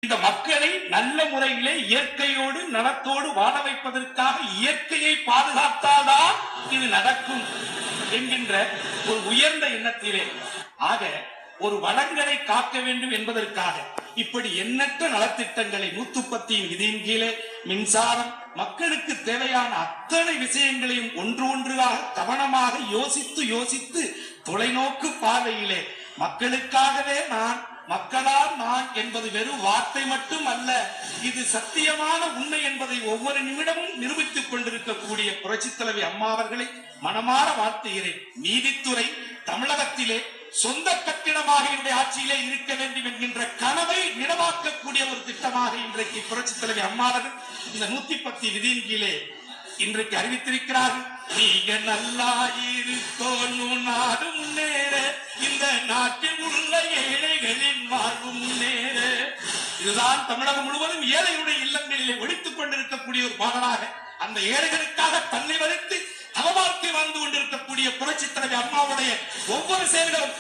இந்த மக்களை நல்ல முறையிலே இயற்கையோடு நலத்தோடு வாழ வைப்பதற்காக இயற்கையை பாதுகாத்தால்தான் இது நடக்கும் என்கின்ற ஒரு உயர்ந்த எண்ணத்திலே ஆக ஒரு வளங்களை காக்க வேண்டும் என்பதற்காக இப்படி எண்ணற்ற நலத்திட்டங்களை 110 விதியின் கீழே மின்சாரம் மக்களுக்கு தேவையான அத்தனை விஷயங்களையும் ஒன்று ஒன்றாக கவனமாக யோசித்து தொலைநோக்கு பார்வையிலே மக்களுக்காகவே நான் மக்களால் நான் என்பது வெறும் வார்த்தை மட்டும் அல்ல, இது சத்தியமான உண்மை என்பதை ஒவ்வொரு நிமிடமும் நிரூபித்துக் கொண்டிருக்கக்கூடிய புரட்சித் தலைவி அம்மா அவர்களை மனமாற வாழ்த்துகிறேன். நீதித்துறை தமிழகத்திலே சொந்த கட்டிடமாக என்னுடைய ஆட்சியிலே இருக்க வேண்டும் என்கின்ற கனவை நினைவாக்கக்கூடிய ஒரு திட்டமாக இன்றைக்கு புரட்சித் தலைவி அம்மா அவர்கள் இந்த 110 விதியின் கீழே இன்றைக்கு அறிவித்திருக்கிறார்கள். நீங்க நல்லா இருக்கணும், நாடு முன்னேற, இந்த நாட்டில் உள்ள ஏழைகளின் வாழ்வு முன்னேற. இதுதான் தமிழகம் முழுவதும் ஏழையுடைய இல்லங்களிலே ஒழித்துக் கொண்டிருக்கக்கூடிய ஒரு பாடலாக அந்த ஏழைகளுக்காக தன்னை வரைத்து தவ வாழ்க்கை வாழ்ந்து கொண்டிருக்கக்கூடிய புரட்சித் தலைவி அம்மாவுடைய ஒவ்வொரு செயல்களும்